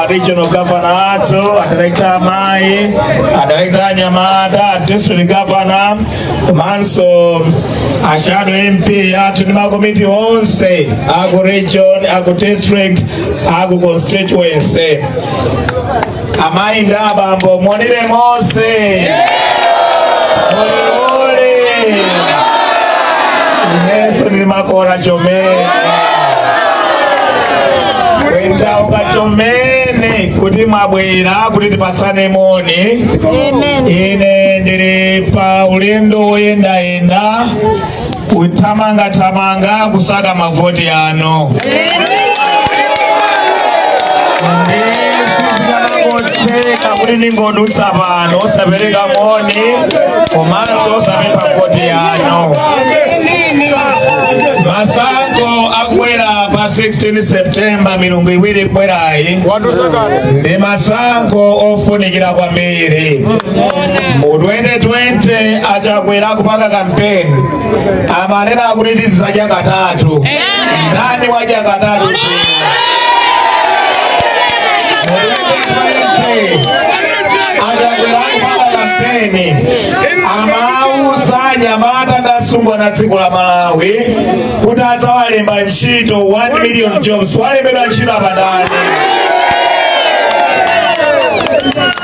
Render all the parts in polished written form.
Regional Governor, Director Mai, Director Nyamata, District Governor, Manso, Shadow MP, Tunima Committee on say, Ago Region, Ago District, Ago Constituency. Amai Ndabambo, Monire Mose. Ole. Yesu ni makora chome. Kwenda ukachomene kuti mabwera kuti tipatsane moni. Ine ndiri pa ulendo woyenda kutamanga kusaka mavoti ano. Ndisikanangoteka kuti ningodutsa pano osapereka moni komanso osapereka voti ano. Masango akwera pa 16 September milungu iwiri kwerayi ndi masango ofunikira kwambiri. Mu 2020 achakwera kupanga kampeni amanena kuti tizidya katatu. Ndani wadya katatu? Mu 2020 achakwera kupanga kampeni amauza Nyamata ndasungwa na dziko la Malawi kuti adzawalemba ntchito 1 million jobs. Walembedwa ntchito abandani.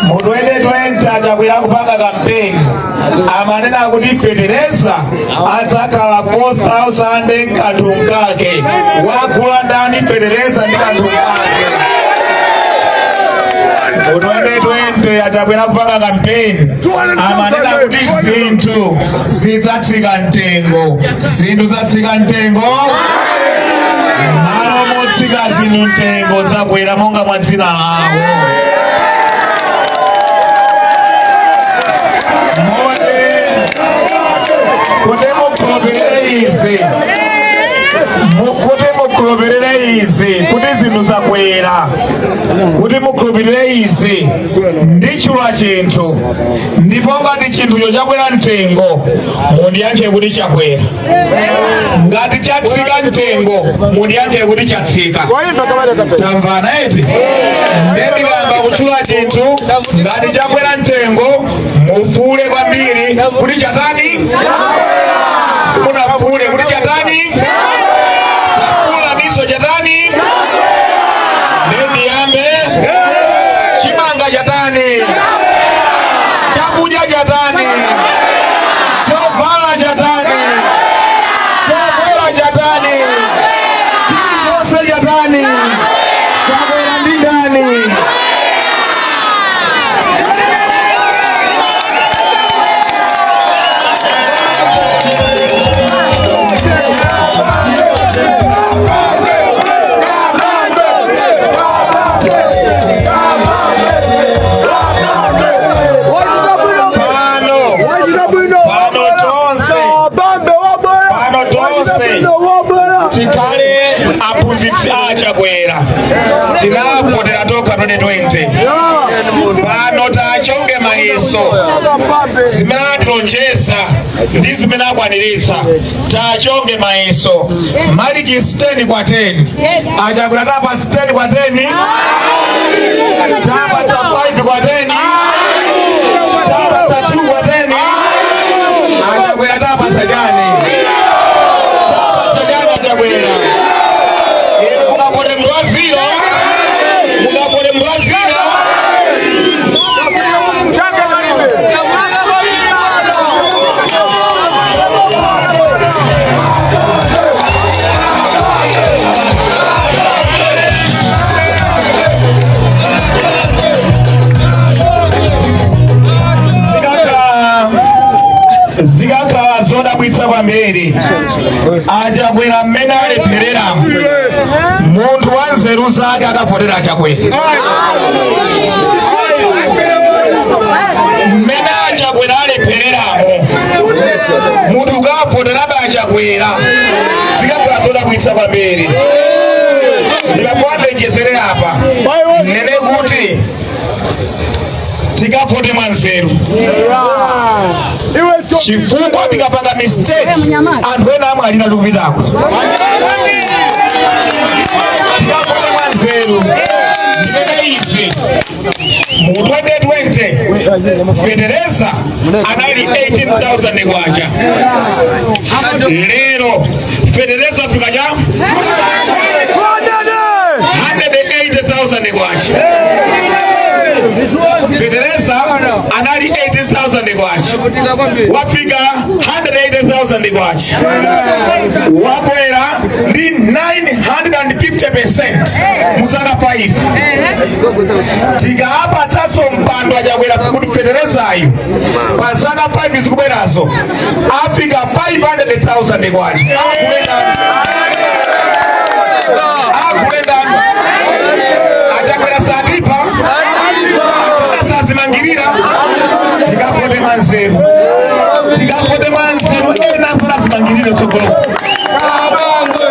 Mu 2020 achakwera kupanga kampeni amanena kuti fetereza adzakhala 4,000 katunkake. Wagula ndani fetereza ndi katunkake? Mu 2020 achakwera kupanga kampeni amanena kuti zinthu zidzatsika mtengo. Zinthu zatsika mtengo. Malo motsika zinthu mtengo zakwera monga mwa dzina lawo. Kuti mukhulupirire izi kuti zinthu zakwera, kuti mukhulupirire izi ndi chula chinthu, ndipo ngati chinthucho chakwera mtengo mundiyankhe kuti chakwera. Ngati chatsika mtengo mundiyankhe kuti chatsika. Tamvana eti? Ndikamba kuchula chinthu ngati chakwera mtengo mufule kwambiri kuti chatani? Simunafule kuti chatani? Kakula miso chatani? Ndiyambe chimanga chatani? Chakudya chatani? Chovala chatani? Chovala chatani? Chilichonse chatani? Chakwera ndi ndani? Tikale aphunzitsi achakwera tinafotera toka 2020 pano tachonge mayeso zimene atilonjeza ndi zimene akwaniritsa. Tachonge mayeso. Maliki 10 kwa 10. Achakwera tapatsa 10 kwa 10. Tapatsa 5 kwa 10. Tapatsa 2 kwa 10. Achakwera tapatsa chani. Tapatsa chani achakwera. Mukapole mngwaziro. Mukapole mngwaziro. Zikakhala zodabwitsa kwambiri. Achakwera mmene alepherera munthu wa nzeru zake akavotera achakwera. Mmene achakwera alephereramo munthu ukavoterabe achakwera. Zikakhala zodabwitsa kwambiri. Ndingakuwalengezere apa nene kuti tikavote mwanzeru. Chifukwa tikapanga mistake anthu ena amwe alina lupitako. Tikavote mwanzeru. Ndimene izi mu 2020 Federeza anali 18,000 kwacha. Lero Federeza fika ja 180,000 kwacha. Federeza anali 18,000 kwacha. Wafika 180,000 kwacha. Wakwera ndi 950% musaka 5. Tikapa taso mpando achakwera kuti Federeza ayo pasaka 5 zikubwerazo afika 500,000 kwacha. Akulenda achakwera satipa mangirira. Tikavote mwanzeru. Tikavote mwanzeru. Ena sora zimangirira tsogolo.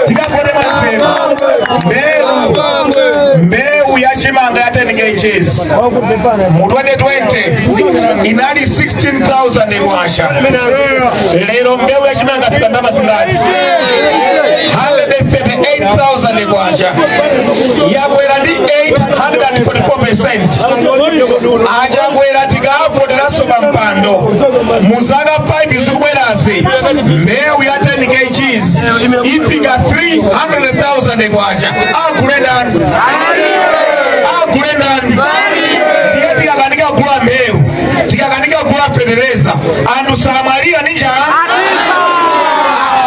Tikavote mwanzeru. Mbeu ya chimanga ya 10 kgs mu 2020 inali 16,000 kwacha. Lero mbeu ya chimanga fika ndama singati 138,000 kwacha. Yakwera ndi 844%. Achakwera tikavotera soba mpando musaka 5 zikubwerazi mbeu ya 10 kgs ifika 300,000 kwacha. Akulendani. Ndiye tikakanika kula mbeu tikakanika kula Federeza anthu samalira ninja.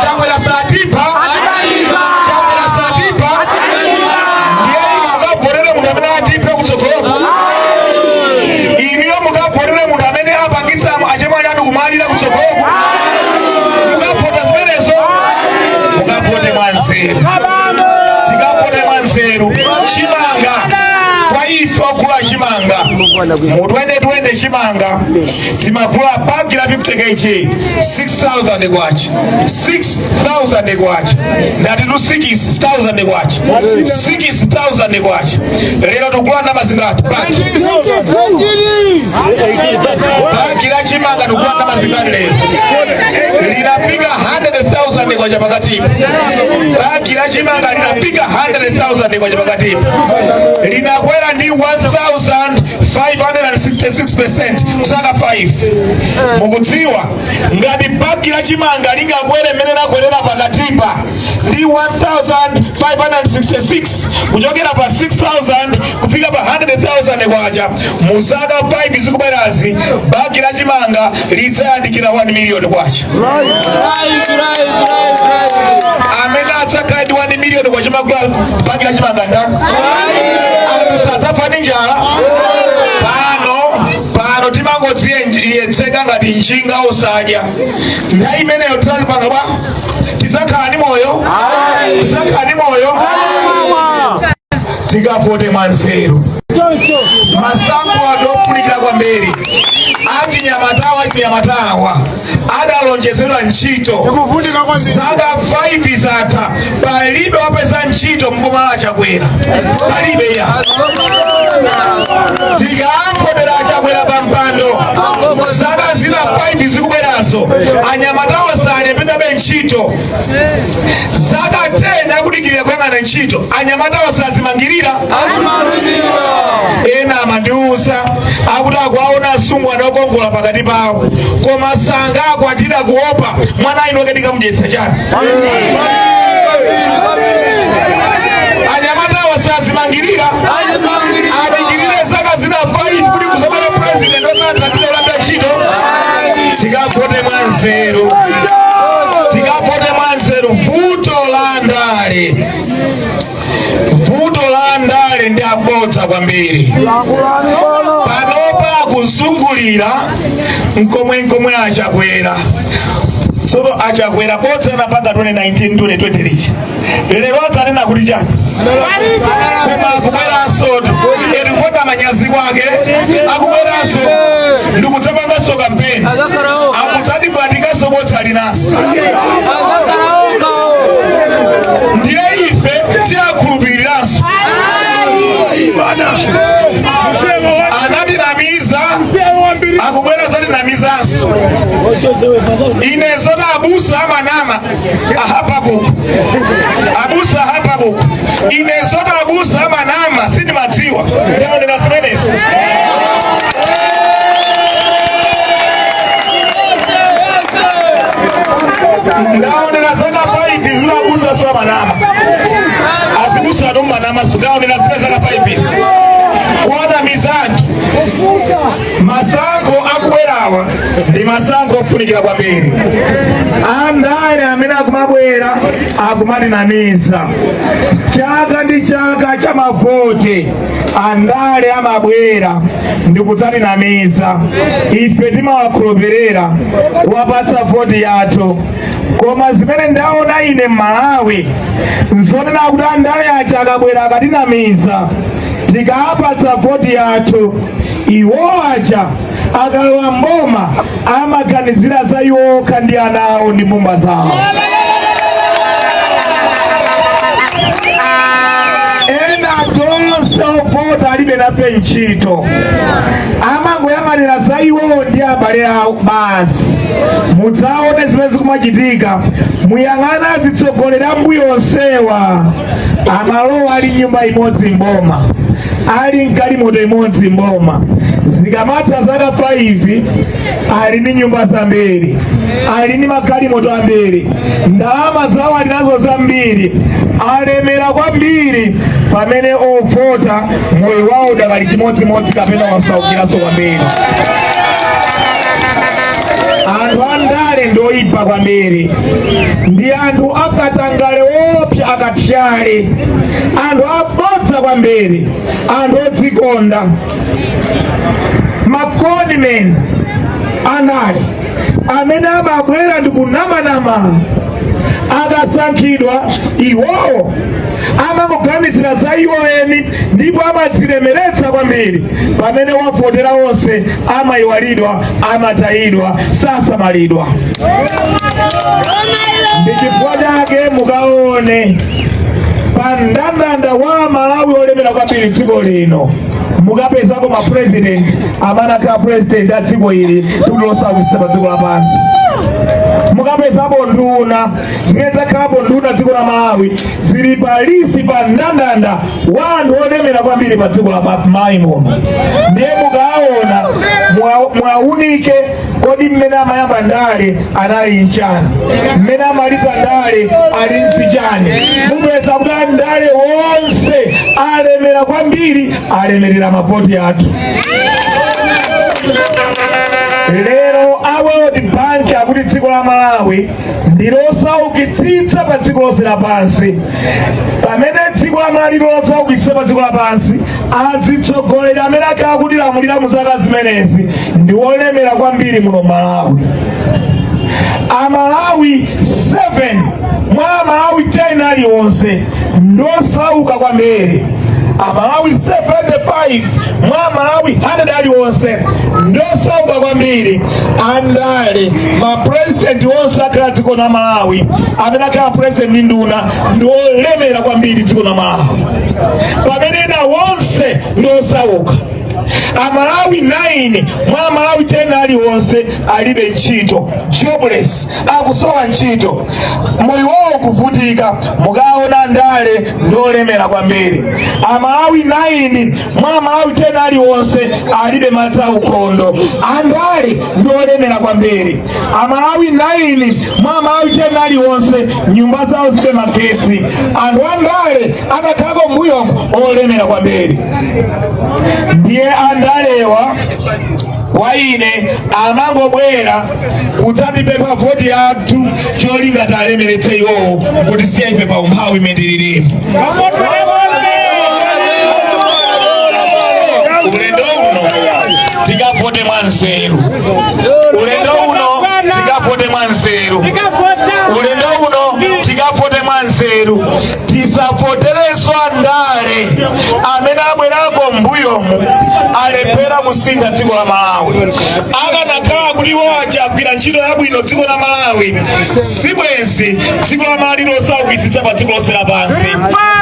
Chakwera satipa. Chakwera satipa. Ndiye mukavotere munthu amene atipe kutsogoloko. Iniyo mukavotere munthu amene apangitsa achemwali anu kumalira kutsogoloko. Mukavota zimenezo. Mukavote mwanzeru. Tikavote mwanzeru. Chimanga kwa ife okula chimanga mu 2020 chimanga timakula bagi la 50 kg 6,000 kwacha. 6,000 kwacha. Ndati tu 6,000 kwacha. 6,000 kwacha. Lero tukula ndama zingati bagi. Bagi la chimanga tukula ndama zingati lero. Linafika 100,000 kwacha pakati. Bagi la chimanga linafika 100,000 kwacha pakati. Linakwera ndi 1,566% kusaka 5. Mukudziwa ngati bagi la chimanga lingakwere mmene lakwerera pakatipa ndi 1,566 kuchokera pa 6,000 kufika pa 100,000 kwacha musaka 5 zikubwerazi bagi la chimanga lidzayandikira 1 million kwacha. Amene atsakhala ndi 1 million kwacha magula bagi la chimanga ndani. Sadzafa ndi njala. Pano timangodziyetseka ngati njinga osadya. Nthawi imeneyo tidzazipanga bwa tidzakhala ndi moyo. Tidzakhala ndi moyo. Tikavote mwanzeru. Masankho adofunikira kwambiri. Achinyamatawa adalonjezedwa ntchito saka 5 zatha palibe wapeza ntchito mboma la Chakwera. Palibe ya. Tikavotera Chakwera pampando nazo anyamatawo sale penda benchito zaka tena kudikirira kwangana nchito anyamatawo sazimangirira ena amandiusa akuti akuaona sungu anokongola pakati pawo koma sanga akwatira kuopa mwana ino kedika mudyetsa chani anyamatawo sazimangirira adikirire zaka zina 5 kuti kuzamana president osathandiza ulambira ntchito tikapote mwanzeru vuto la ndale ndi abodza kwambiri panopa akuzungulira nkomwe achakwera soto achakwera bodza napanga 2019-2020 lichi lero atanena kuti chani koma akubweranso edikupota manyazi kwake akubweranso ndikudzapanga kampeni akudzadibwatikaso bodza linaso ndiye ife tiyakhulupiriraso anatinamiza akubwera zatinamizanso inezona abusa amanama ahapakuku abusa ahapakuku inezona abusa amanama sindimadziwa ndinondera zimenezi ndaonera zaka 5 zinabusa so amanama azibusa no manama so ndaonera zimene zaka 5 kuona mizantu masango akubwerawa ndi masango ofunikira kwambiri andale amene akumabwera akumatinamiza chaka ndi chaka cha mavoti andale amabwera ndikudzatinamiza ife timawakhulupirira kuwapatsa voti yathu koma zimene ndaona ine m'Malawi nzonena kuti andale aja akabwera akatinamiza tikapatsa voti yathu iwo aja akalowa mboma amaganizira za iwo okha ndi ana awo ndi mbumba zawo ena tonse opota alibe nafe ntchito amangoyang'anira za iwo ndi abale awo basi mudzaone zimene zikumachitika muyang'ana azitsogolera mbuyo onsewa amalowa ali nyumba imodzi mboma ali mgalimoto imodzi mboma zikamatha zaka 5 ali ndi nyumba zambiri ali ndi magalimoto ambiri ndalama zawo ali nazo zambiri alemera kwambiri pamene ovota moyo wawo udakali chimodzimodzi kapena wasaukiraso kwambiri anthu andale ndoyipa kwambiri ndi anthu akatangale opsa akathyale anthu abodza kwambiri anthu odzikonda makonimeni anali amene amabwera ndi kunamanama akasankhidwa iwowo amakuganizira za iwo eni ndipo amadzilemeretsa kwambiri pamene wavotera onse amayiwalidwa amatayidwa sasamalidwa ndi chifukwa chake mukaone pa mndandanda wa Malawi olemera kwambiri dziko lino mukapezako ma president amene akhala president a dziko ili kuti losaukitsa pa dziko lapansi mukapezapo nduna zimene zakhalapo nduna dziko la Malawi zili pa listi pa mndandanda wa anthu olemera kwambiri pa dziko la Malawi muno ndiye mukaona mwaunike kodi mmene amayamba ndale anali nchani mmene amaliza ndale ali nsichani mupeza kuti ndale wonse alemera kwambiri alemerera mavoti athu lero a World Bank akuti dziko la Malawi ndilosaukitsitsa pa dziko lonse lapansi pamene dziko la Malawi losaukitsitsa pa dziko lapansi azitsogolera amene akhala kuti lamulira mu zaka zimenezi ndi olemera kwambiri muno Malawi Amalawi 7 mwa Amalawi 10 aliwonse ndosauka kwambiri Amalawi 75 mwa Amalawi 100 aliwonse ndosauka kwambiri andale ma president wonse akhala dziko la Malawi amene akhala president ndi nduna ndolemera kwambiri dziko la Malawi pamene na wonse ndosauka Amalawi 9 mwa Malawi 10 ali wonse alibe ntchito, jobless, akusowa ntchito, moyo wawo kuvutika, mugaona ndale ndolemera kwambiri. Amalawi 9 mwa Malawi 10 ali wonse alibe madzi aukondo, andale ndolemera kwambiri. Amalawi 9 mwa Malawi 10 ali wonse nyumba zawo zibe magetsi, anthu andale akakhako mbuyo olemera kwambiri. Ndiye andalewa waine amangobwera kudzatipepa voti yathu cholinga talemeretse iwowo kuti siyaipe pa umphawi imendiririmu. Ulendo uno tikavote mwanzeru, ulendo uno tikavote mwanzeru, ulendo uno tikavote mwanzeru, tisavotereso andale amene abwerako mbuyomu alepera kusintha dziko la Malawi. Akanakhala kuti wachagwira ntchito yabwino dziko la Malawi, sibwenzi dziko la Malawi losaukitsitsa pa dziko lonse lapansi.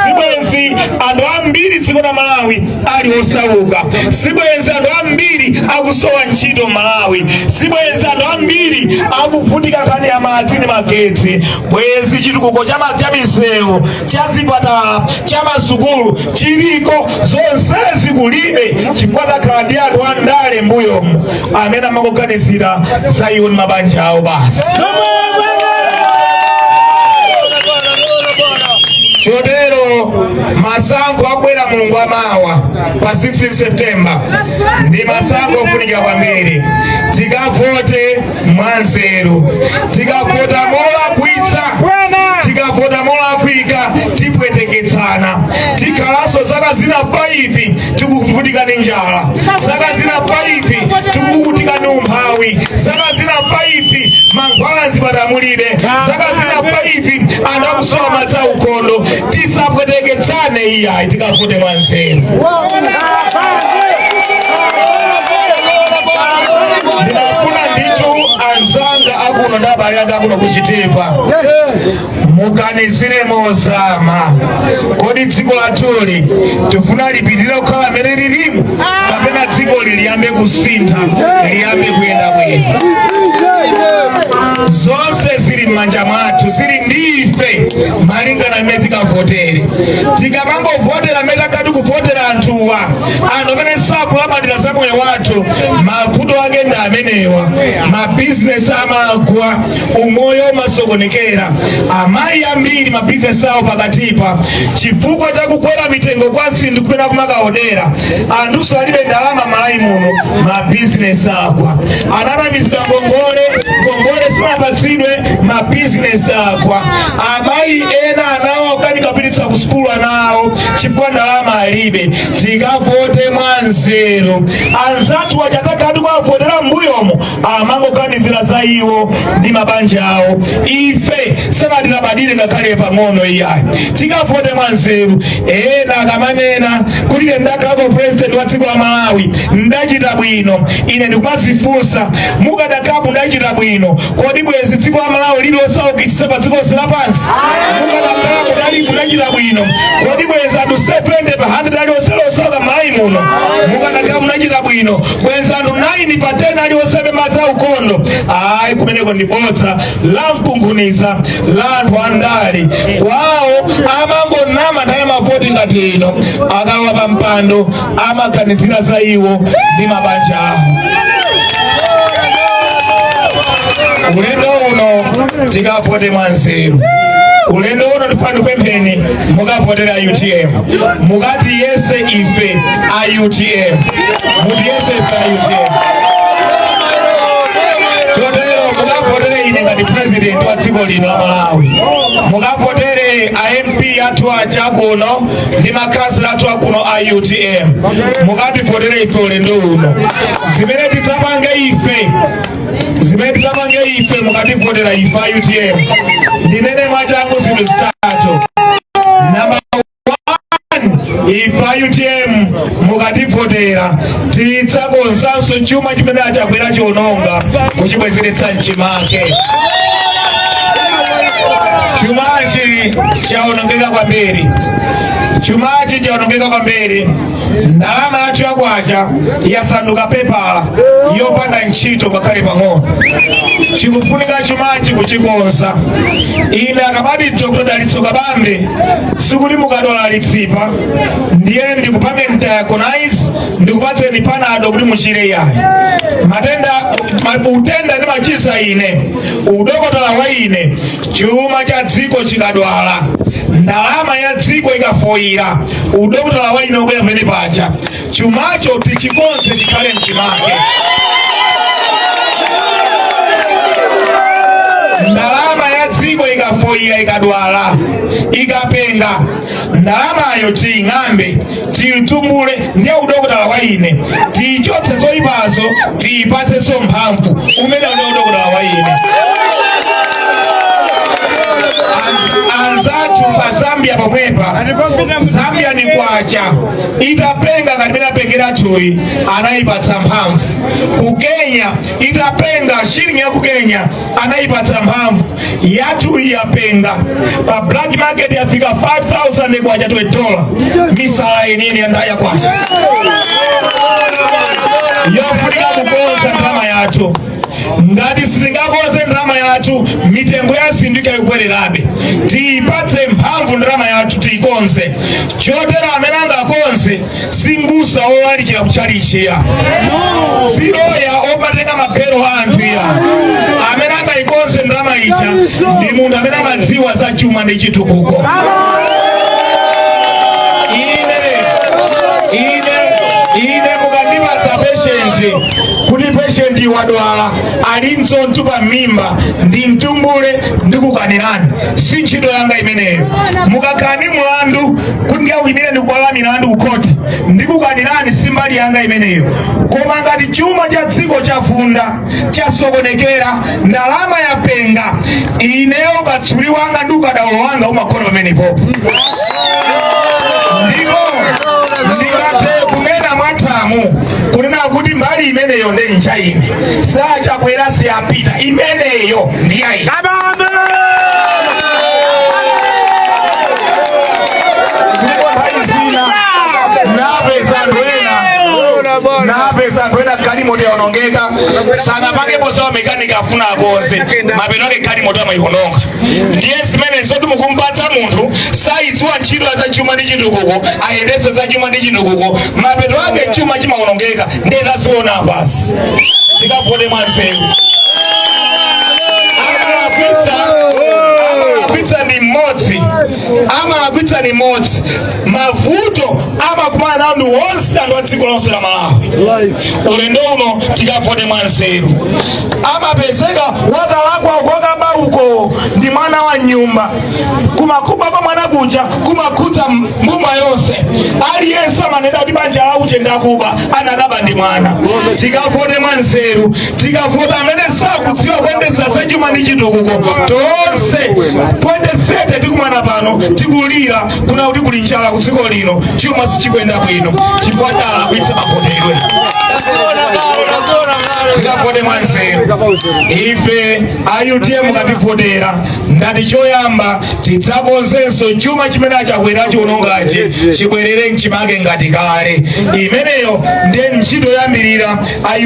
Sibwenzi anthu ambiri dziko la Malawi ali osauka, sibwenzi anthu ambiri akusowa ntchito Malawi, sibwenzi anthu ambiri akuvutika nkhani ya madzi ndi magetsi. Bwezi chitukuko cha misewu, cha zipatala, cha masukulu chiliko, zonsezi kulibe chifukwa takhala ndi anthu andale mbuyomu amene amakuganizira za iwo ndi mabanja awo basi. Chotero masankho abwera mulungu amawa pa 16 September ndi masankho ofunika kwambiri. Tikavote mwanzeru, tikavota molakwitsa, tikavota molakwika tipweteketsana. Tikhalanso zaka zina 5 tikuvutika ndi njala, zaka zina 5 tikuvutika ndi umphawi, zaka zina 5 mankhwala mzipatala mulibe, zaka zina 5 anthu akusowa madzi aukondo. Tisapweteketsane iyayi, tikavote mwanzeru. Ndinafuna nditu anzanga akuno ndi abale anga akuno kuchitepa muganizire mozama. Kodi dziko lathuli tifuna lipitirire kukhala mmene lilimu kapena dziko liyambe kusintha, liyambe kuyenda bwino? Zonse zili m'manja mwathu, zili ndife malingana mmene tikavotere. Tikamangovotera mmene takati kuvotera anthuwa, anthu amene sakulabadira za moyo wathu, mavuto ake ndi amenewa. Mabizinesi amagwa, umoyo umasokonekera, amayi ambiri mabizinesi awo pakatipa chifukwa cha kukwera mitengo kwa zinthu kupena kumakaodera. Anthuso alibe ndalama Malawi muno, mabizinesi agwa. Ananamizidwa ngongole sinapatsidwe, mabizinesi agwa. Amayi ena anawo akanikapititsa ku sukulu anawo chifukwa ndalama alibe. Tikavote mwanzeru. Anzathu achatakati kuwavotera mbuyomo amangoganizira za iwo ndi mabanja awo. Ife sanatilabadire ngakhale pang'ono iyayi. Tikavote mwanzeru. Ena akamanena kuti ine ndakhalako president wa dziko la Malawi ndachita bwino, ine ndikumazifunsa mukadakhapo ndachita bwino, kodi bwezi dziko la Malawi lilosaukitsitsa pa dziko lonse lapansi? Mukadakhapo ndalipo ndachita bwino, kodi bwezi anthu 70 pa 100 alionse losauka Malawi muno? Mukadakhapo ndachita bwino, bwezi anthu 9 pa 10 alionse madzi aukondo? Ayi, kumeneko ndi bodza la mkunkhuniza la anthu andale. Kwawo amangonama nthawi mavoti ngati ino, akawa pa mpando amaganizira za iwo ndi mabanja awo. Ulendo uno tikavote mwanzeru. Ulendo uno tifuna kupempheni mukavotera UTM. Mukati yese ife a UTM, muti yese ife a UTM. Chotero mukavotere ine ngati president wa dziko lino la Malawi, mukavotere a MP athu aja kuno ndi makansila athu akuno a UTM. Mukativotere ife ulendo uno. Zimene tidzapange ife mukativotere ife a UTM ndinene mwachangu zinthu zitatu. Number 1, ife a UTM mukativotera tidzakonzanso chuma chimene achakwera chiononga kuchibwezeretsa mchimake. Chumachi chaonongeka kwambiri. Chumachi chaonongeka kwambiri. Ndalama yathu yakwacha yasanduka pepala yopanda ntchito ngakhale pang'ono. Chikufunika chumachi kuchikonza. Ine akabadi Dr. Dalitso Kabambe sikuti mukadwala litsipa ndiye ndikupange mdiagonize ndikupatseni panado kuti muchire yayi. Utenda ndi machiza ine udokotala wa ine chuma cha dziko chikadwala ndalama ya dziko ikafoira udokotala wa ine ubwera pene pacha chumacho tichikonze chikhale mchimake. Ndalama ya dziko ikafoira ikadwala ikapenga ndalamayo tiying'ambe tiyitumbule ndiye udokotala wa ine tiyichotse zoyipazo tiyipatsenso mphamvu umene uli udokotala wa ine. Anzathu pa Zambia pomwepa Zambia ni kwacha itapenga ngati mene apengera athuyi anayipatsa mphamvu. Ku Kenya itapenga shilingi ya ku Kenya anayipatsa mphamvu. Yathuyi yapenga pa black market yafika 5,000 kwacha $20 misala inini yandaya kwacha yofunika kukonza ndalama yathu. Ngati sitingakonze ndalama yathu mitengo yasindika ikwererabe. Tiyipatse mphamvu ndalama yathu tiyikonze. Chotero amene angakonze simbusa owalikira kuchalichiya siroya opatenga maphero a anthu iya. Amene angayikonze ndalama ija ndi munthu amene amadziwa za chuma ndi chitukuko. Ine mukandipatsa patient kuti patient wadwala alinso mtupa mimba ndi mtumbule ndikukanirani si ntchito yanga imeneyo. Mukakani mlandu kuti ndiyawimire ndikubwala milandu ukoti ndikukanirani si mbali yanga imeneyo. Koma ngati chuma cha dziko chafunda chasokonekera ndalama yapenga ineyo katsuli wanga ndi ukadaulo wanga umakhona pamenepo. Ndipo ndingathe kunena mwathamu kunena kuti mbali imeneyo ndi nchaine sachakwera siyapita imeneyo ndiyayi. Napesa kwenda kali moto yaonongeka sana pange bosa wa mekanika afuna akonze mapeno ake kali moto amaihononga. Ndiye simene sotu mukumpatsa munthu saidziwa ntchito za chuma ndi chitukuko ayendese za chuma ndi chitukuko mapeno ake chuma chimaonongeka ndiye taziona basi tikavone mwanzeru. Amalakwitsa ni modzi mavuto amakumana na anthu onse anthu a dziko lonse la Malawi. Ulendo uno tikavone mwanzeru. Amapezeka wakalakwa kwakaba uko ndi mwana wa nyumba kumakuba kwa mwana kuja kumakhudza mbuma yonse aliyense amanena kuti banja la uche ndakuba anakaba ndi mwana. Tikavone mwanzeru tikavota amene sakudziwa kuyendetsa za chuma ndi chitukuko tonse 2030 tikumana pano tikulira kuna kuti kuli njala ku dziko lino chuma sichikwenda bwino chifukwa dala kuitsa mavotedwe. Tikavone mwanzeru ife UTM mukativotera ngati choyamba tidzakonzenso chuma chimene achakwera chiwonongachi chibwerere mchimake ngati kale. Imeneyo ndiye ntchito yoyambirira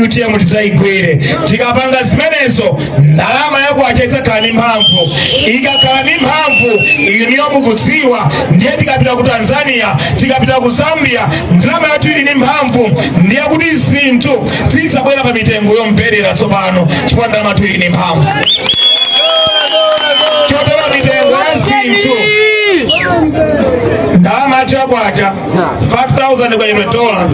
UTM tidzayigwere. Tikapanga zimenezo ndalama yakwacha idzakhala ndi mphamvu. Ikakhala ndi mphamvu iniyo mukudziwa ndiye tikapita ku Tanzania tikapita ku Zambia ndalama yathu ili ndi mphamvu ndiye kuti zinthu zidzabwera pa mitengo yomperera tsopano chifukwa ndalama yathu ili ndi mphamvu. Chotero mitengo ya zinthu ndalama yathu yakwacha 5,000 kwa $20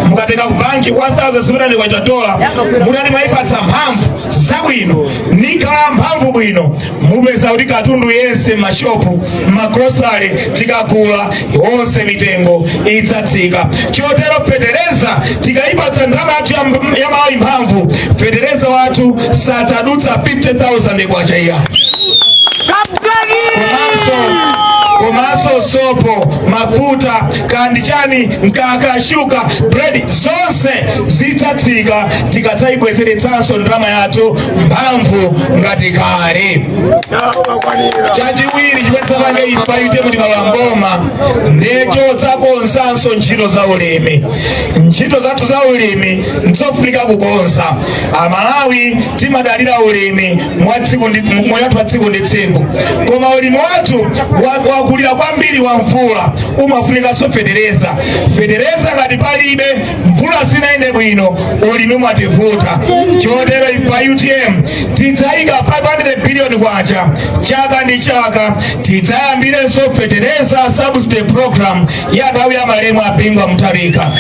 mukatenga ku banki 1,700 kwa $20 mutati mwayipatsa mphamvu zabwino nikhala mphamvu bwino mupeza kuti katundu yense mashopu magrosari tikagula yonse mitengo idzatsika. Chotero fetereza tikayipatsa ndalama yathu ya Malawi mphamvu fetereza wathu sadzadutsa 50,000 kwacha iya. Komanso komanso sopo, mafuta, kandichani, nkakashuka, bread zonse zitsatsika tikadzayibwezeretsanso ndalama yathu mphamvu ngati kale. Chachiwiri chimene tisapange ife IUTM tikalamboma ndecho tsakonzanso ntchito za ulimi. Ntchito zathu za ulimi nzofunika kukonza. Amalawi timadalira ulimi moyo wathu wa tsiku ndi tsiku, koma ulimi wathu wakulira kwambiri wa mvula umafunikanso fetereza. Ngati palibe mvula sinaende bwino ulimi mwativuta. Chotero ife IUTM tidzayika 500 billion kwacha chaka ndi chaka, tidzayambirenso fetereza subsidy program ya nthawi ya malemu apingwa Mutharika.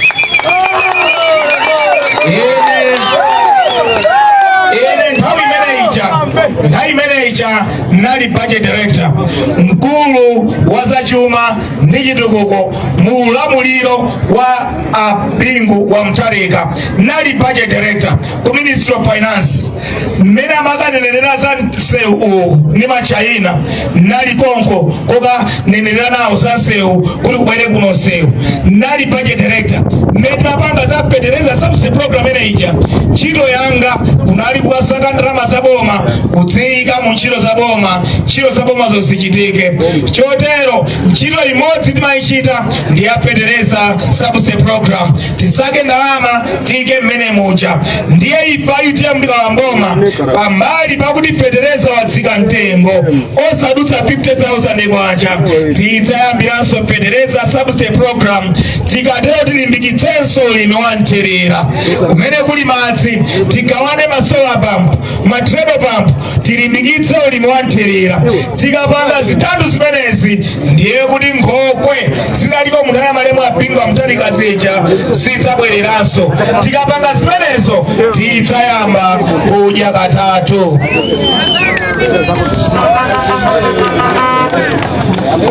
Nthawi imeneyicha nali budget director, mkulu wa zachuma ndi chitukuko mu ulamuliro wa apingu wa Mutharika, nali budget director ku Ministry of Finance. Mmene amakanenera za nsewu ni machaina nali konko koka nenera nawo za nsewu kuli kubwere kuno nsewu, nali budget director. Mmene tinapanga za fetereza subsidy program imeneyicha, ntchito yanga kunali kuwasaka ndalama za boma kudziyika mu ntchito za boma, ntchito za boma zichitike. Chotero ntchito imodzi timayichita ndi ya fetereza subsidy program, tisake ndalama tiyike mmene muja. Ndiye ife IUTM tikalamboma pambali pakuti fetereza watsika mtengo osadutsa 50,000 kwacha, tidzayambiranso fetereza subsidy program. Tikatero tilimbikitsenso ulimi wa nterera kumene kuli madzi, tigawane ma solar pump, ma treble pump, tilimbikitse ulimi wa nterera. Tikapanga zitatu zimenezi ndiye kuti nkhokwe zinaliko munthana malemu apingwa Mutharika zija zidzabwereranso. Tikapanga zimenezo tidzayamba kudya katatu.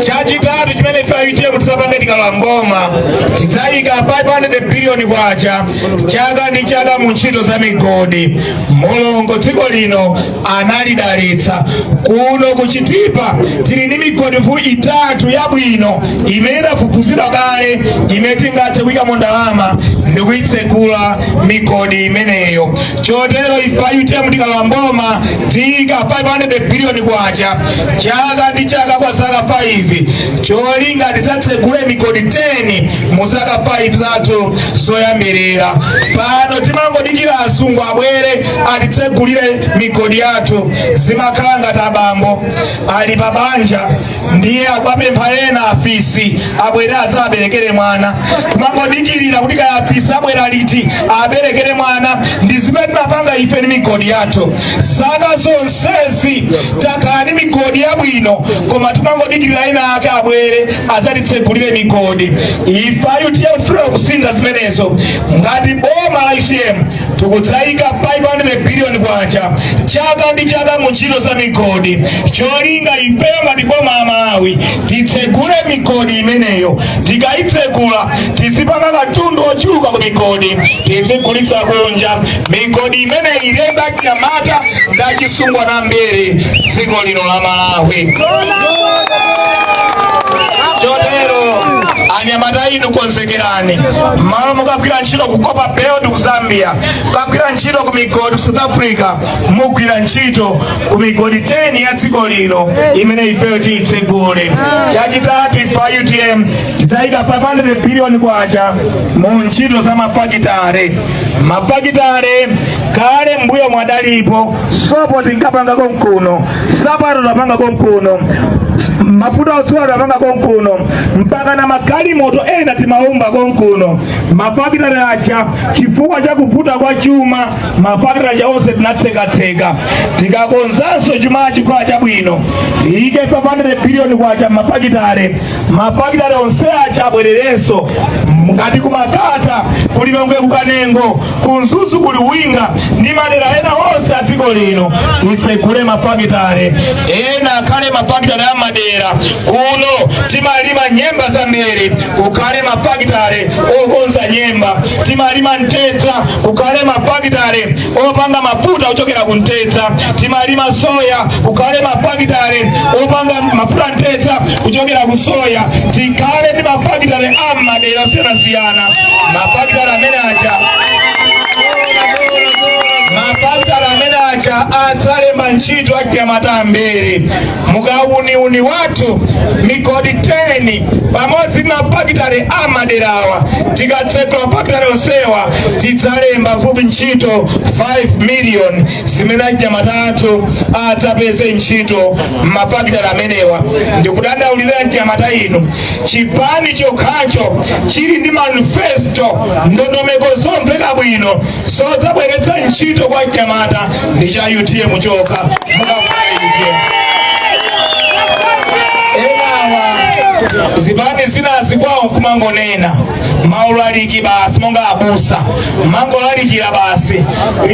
Chachitatu chimene ife IUTM tisapange tikalamboma, tidzayika 500 billion kwacha chaka ndi chaka mu ntchito za migodi. Mulungu dziko lino analidalitsa. Kuno kuchitipa tili ndi migodi itatu yabwino imene idafufuzidwa kale, imene tingathe kuyika mu ndalama ndi kuyitsekula migodi imeneyo. Chotero ife IUTM tikalamboma tiyika 500 billion kwacha chaka ndi chaka kwa zaka 5. Cholinga tidzatsekule migodi 10 mu zaka 5 zathu zoyambirira. Pano timangodikira asungu abwere atitsekulire migodi yathu. Zimakhala ngati abambo ali pabanja ndiye akwapempha ena afisi abwere adzaberekere mwana. Timangodikirira kuti kaya afisi abwera liti aberekere mwana. Ndi zimene timapanga ife ni migodi yathu. Zaka zonsezi takhala ni migodi yabwino, koma timangodikirira ena ake abwere adzatitsekulire migodi. Ife IUTM tifuna kusintha zimenezo. Ngati boma la IUTM tikudzayika 500 billion kwacha chaka ndi chaka mu ntchito za migodi. Cholinga ifeyo ngati boma la Malawi titsekule migodi imeneyo. Tikayitsekula tizipanga katundu ochuluka ku migodi, tizikulitsa kunja. Migodi imeneyi ilemba Nyamata ndachisungwa na mbere dziko lino la Malawi. Chotero anyamata inu konsekerani, malo mukagwira ntchito kukopa beo ndi ku Zambia, mukagwira ntchito ku migodi ku South Africa, mugwira ntchito ku migodi 10 ya dziko lino imene ifeyo tiyitsegule. Chachitatu ife IUTM tidzayika 500 billion kwacha mu ntchito za mafakitare. Mafakitare kale mbuyo mwadalipo, sopo tinkapanga konkuno, sapato tapanga konkuno, mafuta otsuwa tapanga konkuno, mpaka na makali moto ena timaumba konkuno. Mafakitare acha chifukwa cha kuvuta kwa chuma, mafakitare acha onse tinatsekatseka. Tikakonzanso chuma chikhala chabwino tiyike 500 billion kwacha mafakitare. Mafakitare onse acha abwererenso ngati kumakata kuli Longwe kukanengo kunzuzu kuli Uwinga ndi madera ena onse a dziko lino titsekule mafakitare. Ena kale mafakitare ya madera kuno timalima nyemba za Matambere kukale mafakitale okonza nyemba, timalima Ntedza kukale mafakitale opanga mafuta ochokera ku Ntedza, timalima soya kukale mafakitale opanga mafuta Ntedza kuchokera ku soya, tikale ndi mafakitale amadera osiyanasiyana, mafakitale amene aja atsalemba ntchito ya Matambere. Mukauniuni watu migodi 10 pamodzi ndi mafakitale amaderawa, tikatsekula mafakitale onsewa tidzalemba fupi ntchito 5 million zimene Anyamata adzapeze ntchito mafakitale amenewa. Ndikudandaulira Anyamata inu, chipani chokhacho chili ndi manifesto ndondomeko zomveka bwino zodzabweretsa ntchito kwa Anyamata ndi cha UTM chokha. Zibani zinazi kwawo kumangonena maulaliki basi monga abusa mangolalikira basi,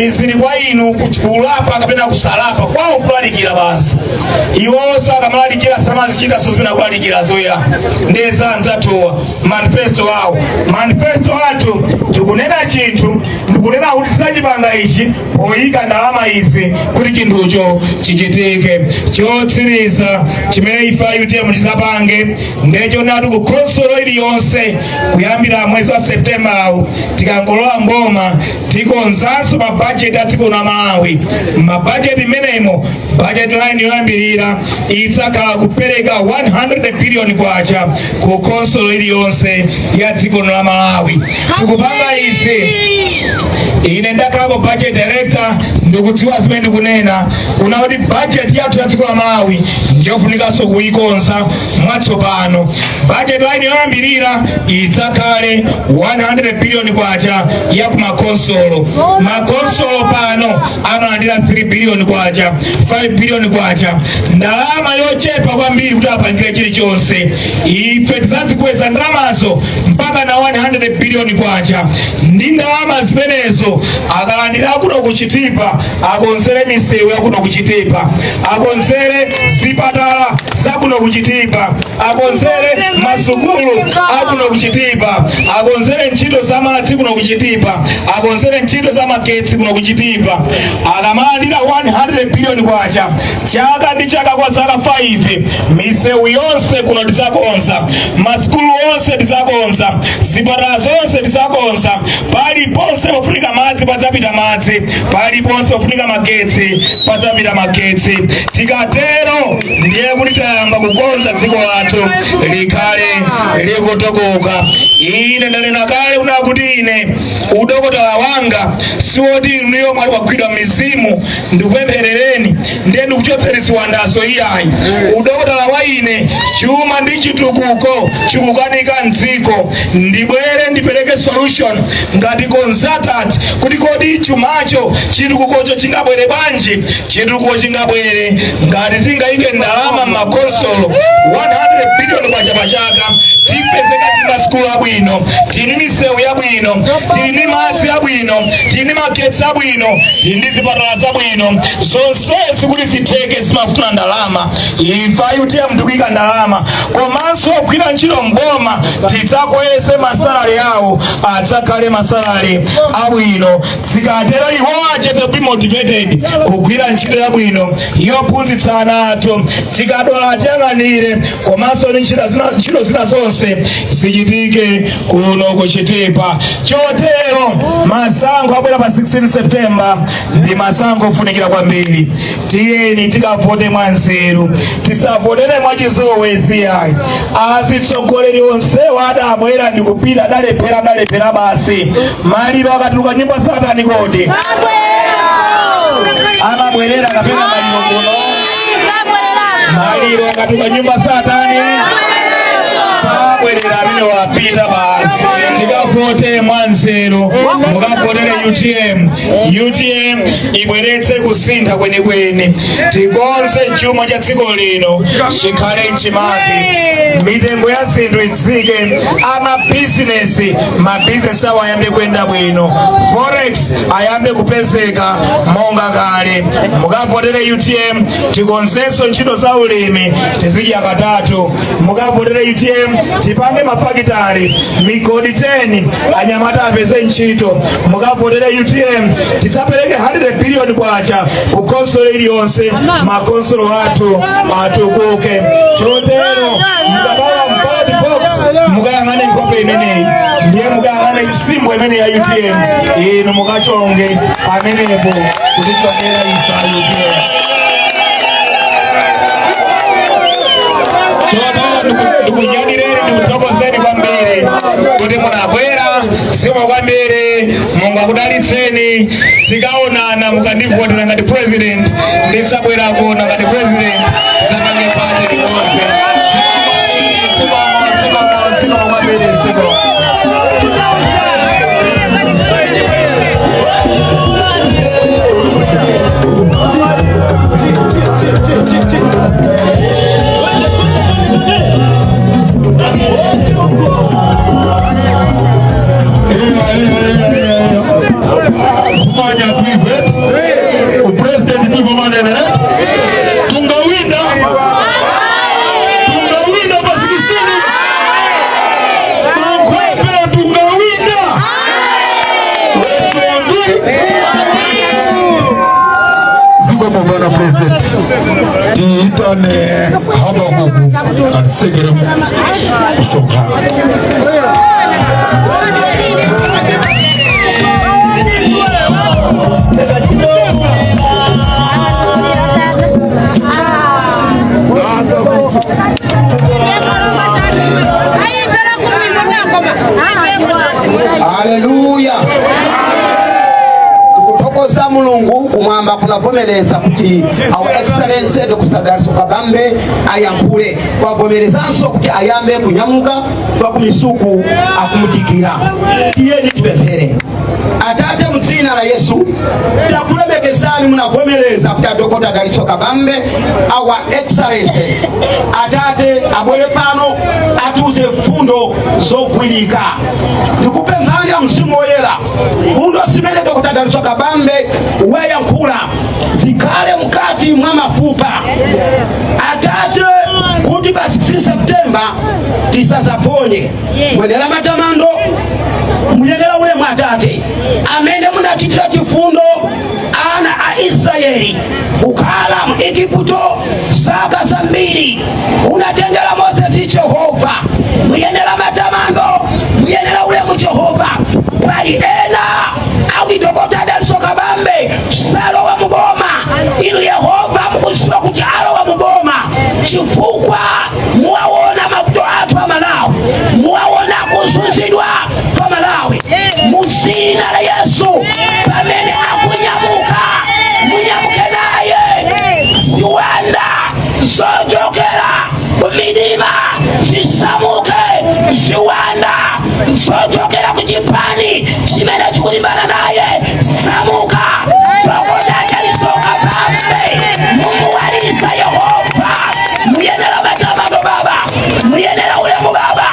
izili kwa inu kulapa kapena kusalapa kwawo kulalikira basi. Iwonso akamalalikira samazichita sozimena kulalikira zoya ndeza nzatowa manifesto wawo. Manifesto atu tikunena chinthu, ndikunena kuti tisachipanga ichi poyika ndalama izi kuti chinthucho chichitike. Chotsiriza chimene ife UTM tizapange ndecho nati ku konsolo iliyonse kuyambira mwezi wa Septemba awu tikangolola mboma tikonzanso mabajeti a dziko la Malawi. Mabajeti menemo budget line yoyambirira idzakhala kupereka 100 billion kwacha ku konsolo iliyonse ya dziko la Malawi. Tikupanga izi ine ndakhalako budget director, ndikudziwa zimene ndikunena kuna kuti budget yathu ya dziko la Malawi njofunikanso kuyikonza mwatsopano. Budget line yoyambirira idzakhale 100 billion kwacha ya kumakonsolo. Makonsolo pano amalandira 3 billion kwacha, 5 billion kwacha, ndalama yochepa kwambiri kuti apangire chilichonse. Ife tizazikweza ndalamazo mpaka na 100 billion kwacha. Ndi ndalama zimenezo akalandira kuno kuchitipa akonzere misewu ya kuno kuchitipa, akonzere zipatala za kuno kuchitipa, akonzere masukulu akuno kuchitipa, akonzere ntchito za madzi kuno kuchitipa, akonzere ntchito za magetsi kuno kuchitipa. Akamalandira 100 billion kwacha chaka ndi chaka kwa zaka 5, misewu yonse kuno tizakonza, masukulu onse tizakonza, zipatala zonse tizakonza, paliponse pofunika madzi padzapita madzi, paliponse pofunika magetsi padzapita magetsi. Tikatero ndiye kuti tayamba kukonza dziko lathu likhale likutokoka. Ine ndanena kale kuna kuti ine udokotala wanga siwoti niyo mwali wagwidwa mizimu ndikupempherereni ndiye ndikuchotseni ziwandazo iyayi. Udokotala wa ine chuma ndi chitukuko chikukanika mdziko, ndibwere ndipereke solution ngati consultant kuti kodi chumacho chitukukocho chingabwere bwanji. Chitukuko chingabwere ngati tingayike ndalama m'makonsolo 100 billion kwacha pachaka, tipezeka timasukulu abwino, tili misewu yabwino, tili ndi madzi abwino, tili ndi magetsi abwino, tili ndi zipatala zabwino. Zonsezi kuti zitheke zimafuna ndalama. Ife UTM tikuyika ndalama, komanso ogwira ntchito mboma tidzakweze masalari awo adzakhale masalari abwino. Zikatero iwo achete be motivated kugwira ntchito yabwino yophunzitsa ana athu, tikadwala tiyang'anire, komanso ndi ntchito zina zonse zichitike kuno kuchitipa. Chotero masankho abwera pa 16 September ndi masankho ofunikira kwambiri. Tiyeni tikavote mwanzeru, tisavotere mwachizowezi ayi. Azitsogoleri onsewo adabwera ndikupita adalephera basi. Maliro akatuluka nyimbo satani kodi amabwerera kapena maliro kuno. Maliro akatuluka nyimbo satani sabwerera. umwanya wapita basi tikapote mwanzeru mukapotere UTM ibweretse kusintha kwenikweni tikonze chuma cha dziko lino chikhale mchimake mitengo ya zinthu itsike mabizinesi awo ayambe kwenda bwino forex ayambe kupezeka monga kale mukapotere UTM tikonzenso ntchito za ulimi tizidya katatu mukapotere UTM tipange mafakitari migodi 10 anyamata apeze ntchito mukapotere UTM tidzapereke 100 billion kwacha ku konsolo iliyonse makonsolo athu atukuke chotero mukabala mpadi box mukayang'ane nkope imeneyi ndiye mukayang'ane isimbo imene ya UTM inu mukachonge pamenepo kuti tiwandera ifa UTM ndikunyadileni ndikuthokozeni kwambiri kuti munabwera simo kwambiri Mungu akudalitseni tikaonana mukandivotera ngati president ndidzabwera kuona ngati president zapange pate limodzi simo kwambiri simo Bwana President tiitane haba huku atisegere kusonga Haleluya. Tukutokoza Mulungu kumwamba kunavomereza kuti our excellence Dr. Daliso Kabambe ayankule kwavomerezanso kuti ayambe kunyamuka kwa kumisuku akumudikira tiyeni tibefere Atate mzina la Yesu takulemekezani munavomereza kuti Dr. Daliso Kabambe our excellence Atate abwere pano atuze fundo zokwirika ndikupe mphamvu ya Mzimu Woyera fundo zimene Dr. Daliso Kabambe wayankhula zikale mkati mwa mafupa Atate kuti pa 16 Septemba tisazaponye mwenera matamando muyenera ulemu Atate amene munachitira chifundo ana a Israeli kukhala mu Igupto zaka zambiri unatengera Moses Jehova muyenera matamando muyenera ulemu Jehova bali ena awi Dr. Daliso Kabambe salo wa muboma ili Yehova mkusiwa kuti alo wa muboma chifukwa muwaona mafuto atu wa Malawi muwaona kuzunzidwa kwa Malawi muzina la Yesu pamene akunyamuka munyamuke naye ziwanda zojokera kumidima zisamuke ziwanda zojokera kujipani chimene chikulimbana naye samuka Dr. Daliso Kabambe mumuwalisa Yehova muyenera matamando baba muyenera ulemu baba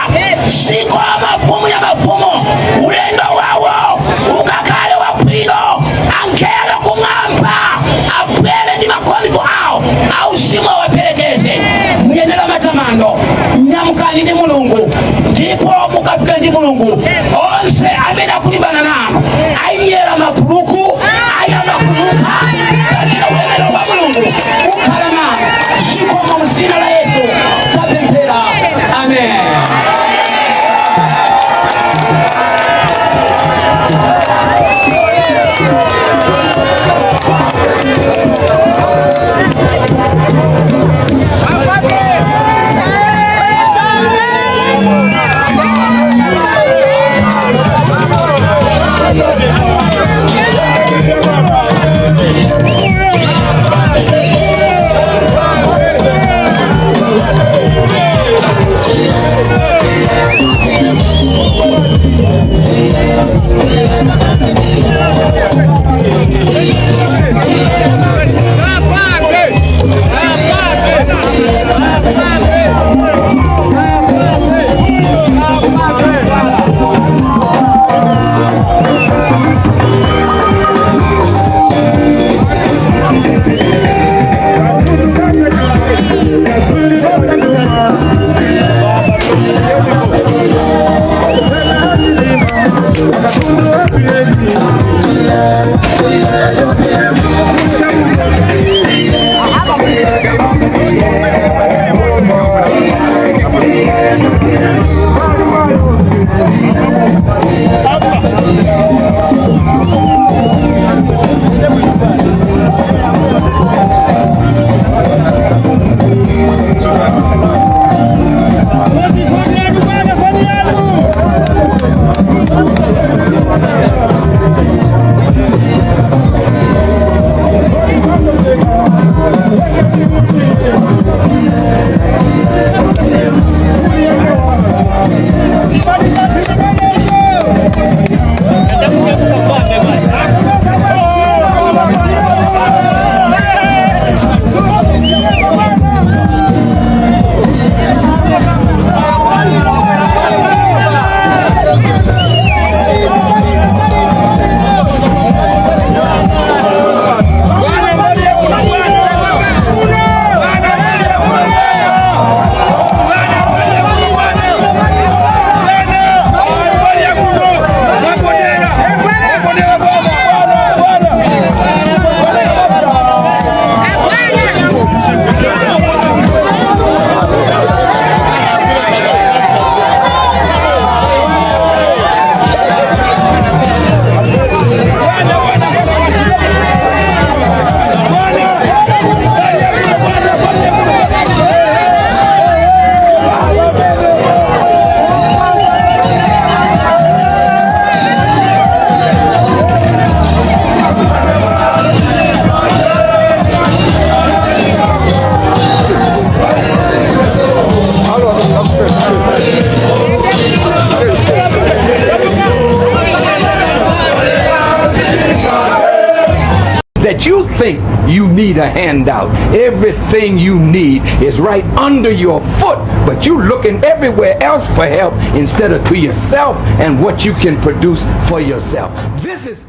siko mafumu ya mafumu ulendo wawo ukakale wa bwino angela kumwamba abwele ndi makondivo awo au shimo waperekeze muyenera matamando nyamukani ndi Mulungu ndipo mukafika ndi Mulungu onse amene akulimbana nanu ayera mapuluku ayamakunuka kanena ulemero wa Mulungu ukhala nanu zikomo mzina la Yesu tapemphera amen. Yeah. that you think you need a handout. Everything you need is right under your foot, but you looking everywhere else for help instead of to yourself and what you can produce for yourself. This is